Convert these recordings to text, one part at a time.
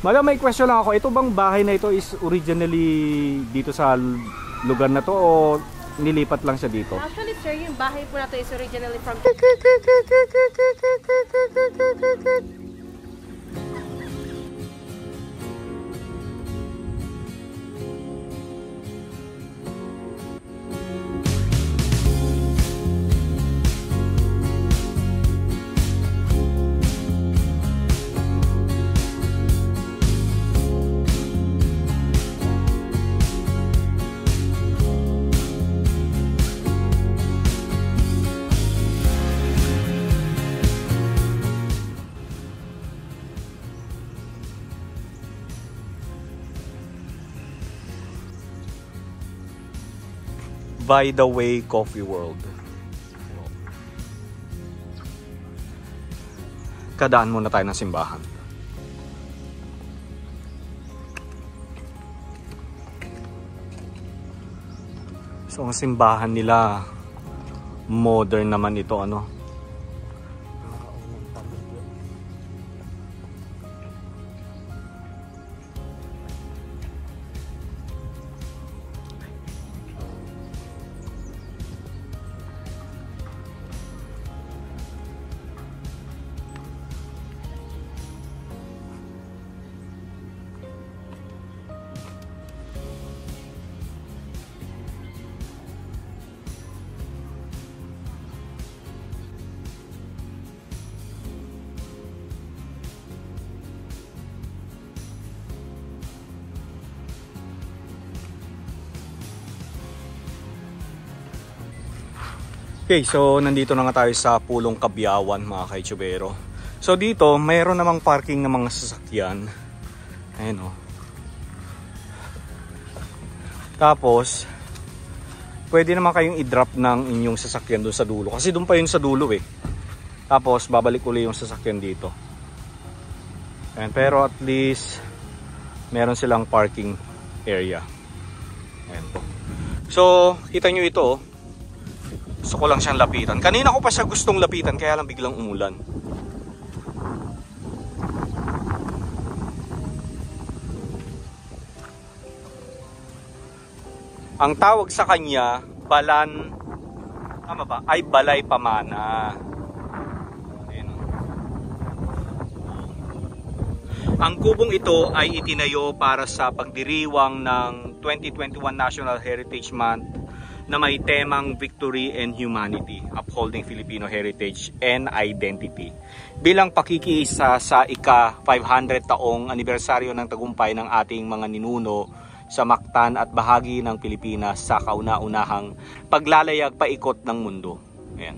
Madam, may question lang ako. Ito bang bahay na ito is originally dito sa lugar na to o nilipat lang siya dito? Actually, sir, yung bahay po na to is originally from... By the Way Coffee World. Kadaan muna tayo ng simbahan. So ang simbahan nila modern naman ito, ano. Okay, so nandito na nga tayo sa Pulong Kabyawan, mga kaitsubero. So dito, mayroon namang parking ng mga sasakyan. Ayan o. Tapos, pwede naman kayong i-drop ng inyong sasakyan doon sa dulo. Kasi doon pa yun sa dulo eh. Tapos, babalik uli yung sasakyan dito. Ayan, pero at least, meron silang parking area. Ayan po. So, kita nyo ito oh. Gusto ko lang siyang lapitan. Kanina ko pa siya gustong lapitan, kaya lang biglang umulan. Ang tawag sa kanya, Balan, tama ba? Ay Balay Pamana. Ayan. Ang kubong ito ay itinayo para sa pagdiriwang ng 2021 National Heritage Month na may temang Victory and Humanity, Upholding Filipino Heritage and Identity. Bilang pakikiisa sa ika-500 taong anibersaryo ng tagumpay ng ating mga ninuno sa Mactan at bahagi ng Pilipinas sa kauna-unahang paglalayag paikot ng mundo. Ayan.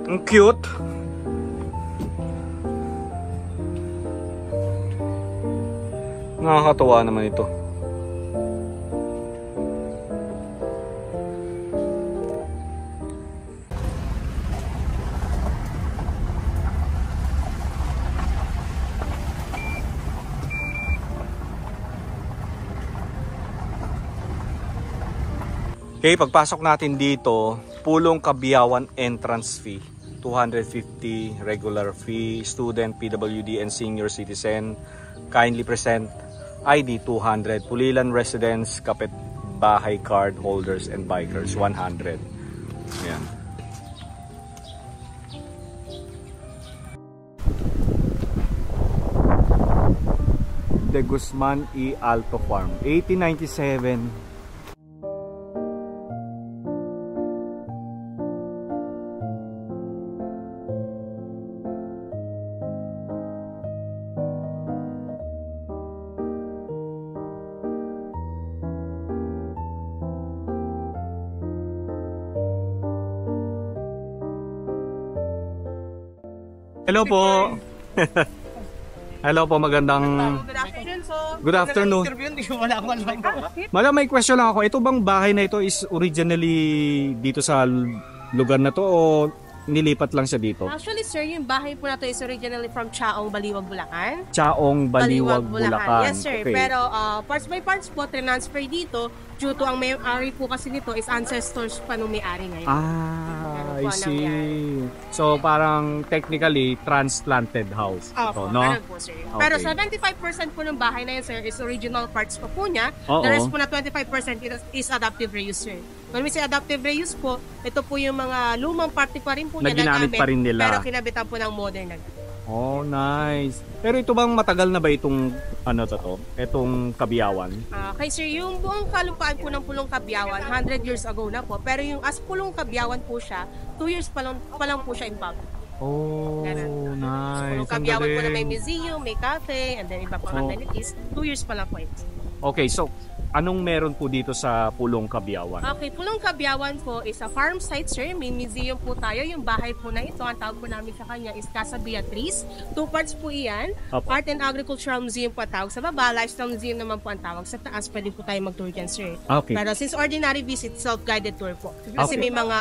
Ang cute. Nakakatuwa naman ito. Okay, pagpasok natin dito, Pulong Kabyawan entrance fee. 250 regular fee, student, PWD, and senior citizen. Kindly present ID 200. Pulilan residents, kapitbahay card holders, and bikers 100. Ayan. De Guzman E. Alto Farm, 1897. Hello po. Hello po, magandang good afternoon. Madam, may question lang ako. Ito bang bahay na ito is originally dito sa lugar na to o nilipat lang siya dito? Actually, sir, yung bahay po na to is originally from Chaong, Baliwag, Bulacan. Chaong, Baliwag, Bulacan. Yes, sir. Okay. Pero parts by parts po, transfer dito due to ang may-ari po kasi nito is ancestors pa nung may-ari ngayon. I see. So, parang technically, transplanted house. Opo, ito, no? ano po, sir. Pero 75% po ng bahay na yun, sir, is original parts pa po niya. Oo. The rest po na 25% is adaptive reuse, sir. When we say adaptive reuse po, ito po yung mga lumang parte pa rin po Na niya ginamit pa rin nila. pero kinabitan po ng modern na. Oh, nice. Pero ito bang matagal na ba itong, itong Kabiyawan? Okay, sir, yung buong kalupaan po ng Pulong Kabyawan, 100 years ago na po. Pero yung as Pulong Kabyawan po siya, 2 years pa lang po siya in public. Oh, Ganun. nice. Pulong Kabyawan po na may museum, may cafe, and then iba pang amenities. 2 years pa lang po ito. Okay, so anong meron po dito sa Pulong Kabiyawan? Okay, Pulong Kabyawan po is a farm site, sir. May museum po tayo. Yung bahay po na ito, ang tawag po namin sa kanya is Casa Beatriz. 2 parts po iyan. Apo. Art and Agricultural Museum po ang tawag sa baba. Lifestyle Museum naman po ang tawag sa taas. Pwede po tayo mag-tour dyan, sir. Okay. Pero since ordinary visit, self-guided tour po. Kasi Okay. may mga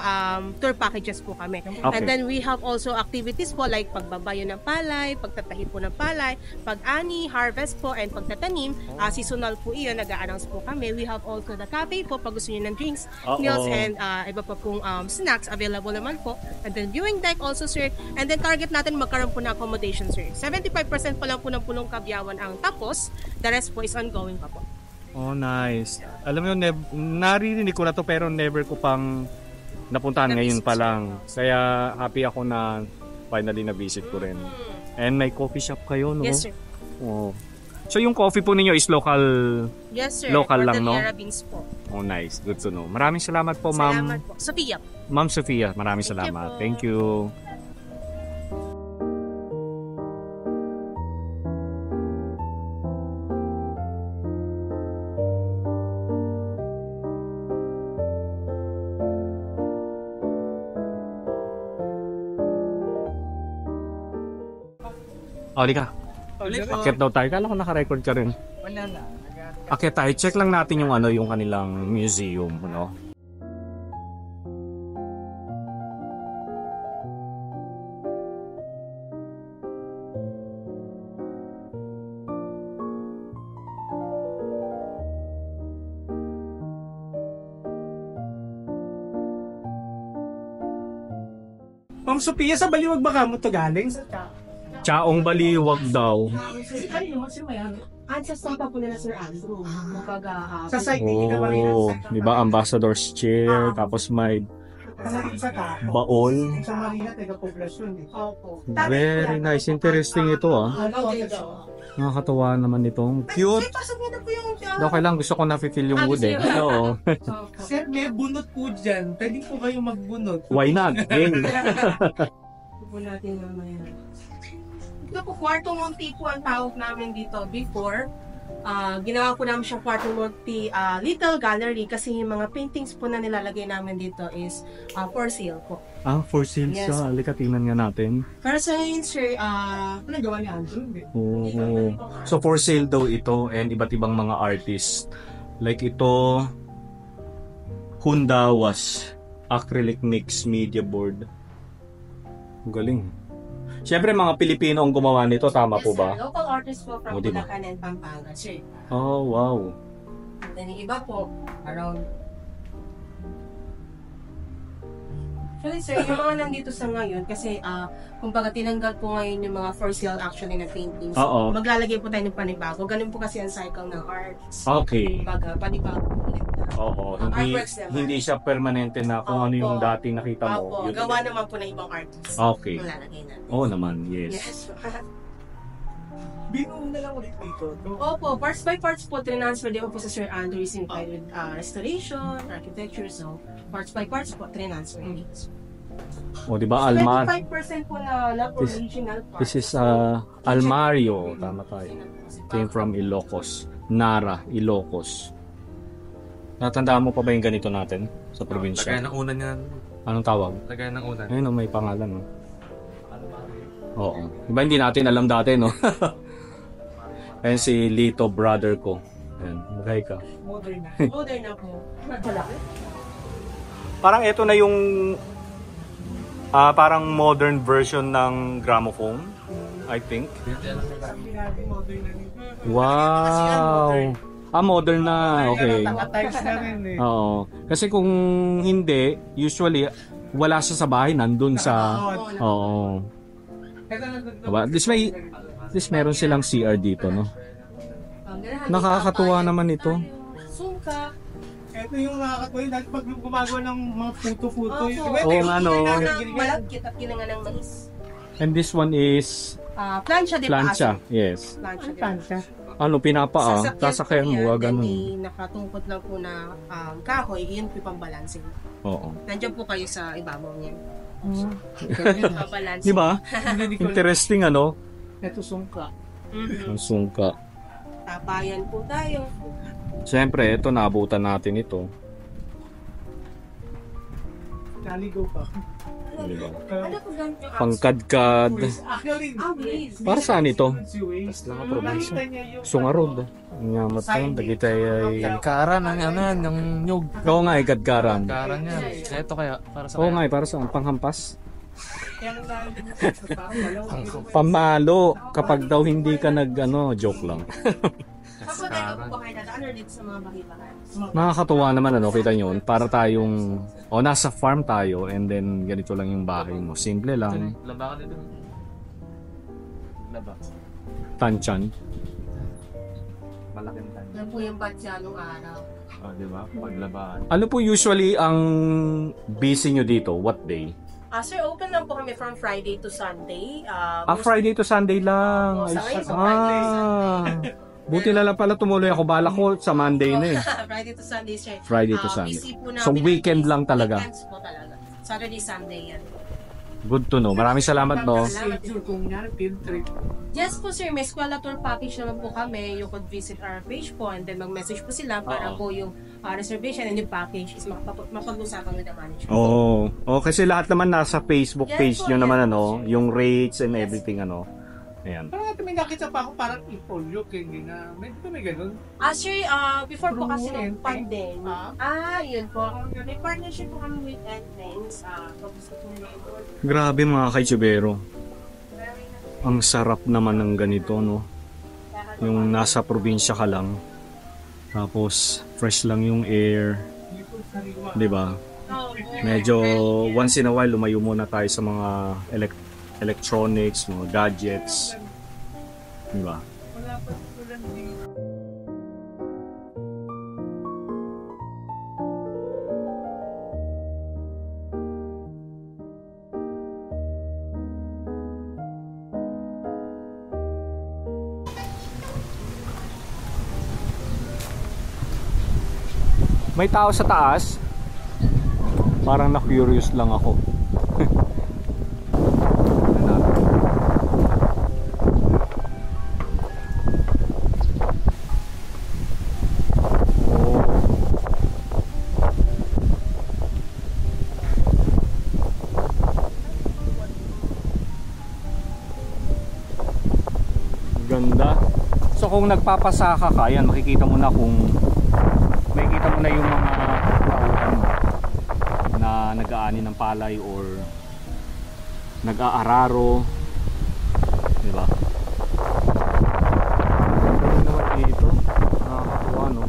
tour packages po kami. Okay. And then we have also activities po like pagbabayo ng palay, pagtatahi po ng palay, pag-ani, harvest po, and pagtatanim. Seasonal po iyon, nag-a-announce po kami. We have also the cafe po pag gusto niyo ng drinks, meals, and iba pa pong snacks available naman po. And then viewing deck also, sir. And then target natin magkaroon po ng accommodation, sir. 75% pa lang po ng Pulong Kabyawan ang tapos. The rest po is ongoing pa po. Oh, nice. Alam mo, naririnig ko na to pero never ko pang napuntahan ngayon pa lang. Kaya happy ako na finally na-visit ko rin. And may coffee shop kayo, no? Yes, sir. Oh. So yung coffee po ninyo is local? Yes, sir. Local lang, no? Cordillera beans po. Oh, nice. Good to know. Maraming salamat po, ma'am. Salamat po. Sophia. Ma'am Sofia, maraming Thank you salamat. po. Thank you. Oh, di ka. Akit daw tayo. Kala ko naka-record ka rin. Wala na. Akit tayo. Check lang natin yung yung kanilang museum, no? Ma'am Sophia, sa Baliwag ba ka mo to galing? Chaong Baliwag daw. Ancestor pa po nila, Sir Andrew. Sa site ni ka ba rin? Oh, di ba? Ambassador's chair, tapos may Sa ka? baol. Sa Marina, taga-poblasyon eh. Opo. Very nice. Interesting ito, ah. Nakakatawa naman itong cute. Pasok niyo na po yung Okay lang, gusto ko na-feel yung wood eh. Oo. Sir, may bunot po dyan. Pwede po kayo magbunot. Why not? Game. po natin mamaya. Ito po, kwartong Monty po ang tawag namin dito before. Ginawa po namin siyang kwartong Monty little gallery kasi yung mga paintings po na nilalagay namin dito is for sale po. For sale Yes. siya. Halika, tingnan nga natin. Pero sa ngayon, sir, Nagawa ni Andrew. Oo. So for sale daw ito and iba't ibang mga artists. Like ito, Hundawas acrylic mix media board. Ang galing. Siyempre mga Pilipino ang gumawa nito, tama po ba? Local artists po from Diba? Bulacan and Pampanga, sir. Oh, wow. Then yung iba po, around... Actually, sir, yung mga nandito sa ngayon, kasi kumbaga tinanggal po ngayon yung mga for sale actually na paintings. Oo. Maglalagay po tayo ng panibago. Ganun po kasi ang cycle ng arts. Okay. Kumbaga, panibago ulit na. Oo. Ang Hindi, artworks naman. hindi siya permanente na kung ano yung Opo. dating nakita mo. Opo, yun gawa ulit. naman po ng ibang artists. Okay. Malalagay natin. Oo naman, yes. Yes. Binuo na lang ulit dito. Opo, parts by parts po, transfer din po sa Sir Andrew is involved with restoration, architecture, so parts by parts po, transfer dito. O, di ba, Almar? 25% po na po original parts. This is Almario. Tama tayo. Came from Ilocos. Nara, Ilocos. Natandaan mo pa ba yung ganito natin sa Lagay probinsya? ng unan yan. Anong tawag? Lagay ng unan. Ayun, may pangalan. No? Oo. Diba hindi natin alam dati, no? Ayun si Lito, brother ko. Ayun, maghay ka. Modern na. Modern na po. Malaki. Parang ito na yung Parang modern version ng gramophone, I think. Wow! Modern na. Okay. Naka-tiles na rin eh. Oo. Kasi kung hindi, usually, wala siya sa bahay, nandun sa... Oo. Diba? At least meron silang CR dito, no? Nakakatuwa naman ito. Sungka. Ito yung nakakatuwa yun. Dahil pag gumagawa ng mga puto-puto. Oo nga, no? Malagkit at ginanga ng mais. And this one is... Plancha de plancha. paso. Yes. Plancha. Ano, pinapaa? Sasakyan mo, ganun. May nakatungkot lang po na kahoy, yun po yung pambalancing. Oo. Nandiyan po kayo sa ibabaw niya. Pambalancing. Di ba? Interesting, ano? Ito sungka. Ang sungka. Tapayan po tayo. Siyempre, ito, naabutan natin ito. Naligo pa. Diba? Ano po ganito? Pangkadkad. Actually, Para saan ito? si Waze. Lang ang probinsya. Nakita niya yung... Sungarod. Ngamat yan, dagitay ay... Kadkaran, ano yan, yung nyug. Oo nga, kadkaran. Kadkaran yan. Ito kaya, para sa Oo nga, para saan? Panghampas? Kaya nang Pamalo. Kapag daw hindi ka joke lang. Kapag tayo po kayo na dito sa mga bahay-bahay. Nakakatuwa naman, kita nyo. Para tayong... nasa farm tayo and then ganito lang yung bahay mo. Simple lang. Laba ka dito. Laba. Tanchan. Malaking tayo. Yan po yung batya nung araw. Diba? Paglabaan. Ano po usually ang busy nyo dito? What day? Sir, open lang po kami from Friday to Sunday. Friday to Sunday lang. Sa Ay, ngayon po, Friday to Sunday. Buti na lang pala tumuloy ako. Bala ko sa Monday na eh. Friday to Sunday, sir. Friday to Sunday. Busy po namin So ang weekend days. lang talaga. Weekends po talaga. Saturday, Sunday yan. Good to know. Maraming salamat, no? schedule kung yan, field trip. Yes po, sir. May eskwela tour package naman po kami. You could visit our page po and then mag-message po sila para po yung reservation and yung package is mapag-usapan with the management. Oo. Kasi lahat naman nasa Facebook Yes page po, nyo naman, yes. yung rates and everything, Ayan. Parang natin may nakita pa ako parang i-polio hindi na. May ganun. Sir, before po kasi True ng and pandemic. fake. Yun po. May partnership po kami with Edlens. Pag-usap po nila ito. Grabe mga kaitsubero. Ang sarap naman ng ganito, no? Yung nasa probinsya ka lang. Tapos, fresh lang yung air. Di ba? Medyo once in a while, lumayo muna tayo sa mga electronics, mga gadgets. Di ba? Wala pa silang dito. May tao sa taas. Parang na-curious lang ako. Ganda. So kung nagpapasaka ka, yan makikita mo na yung mga tauhan mo na nag-aani ng palay or nag-aararo, di ba? Ano naman dito? Nakakatuwa, no?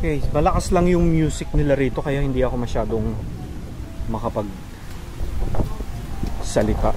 Okay, malakas lang yung music nila rito kaya hindi ako masyadong makapag salita.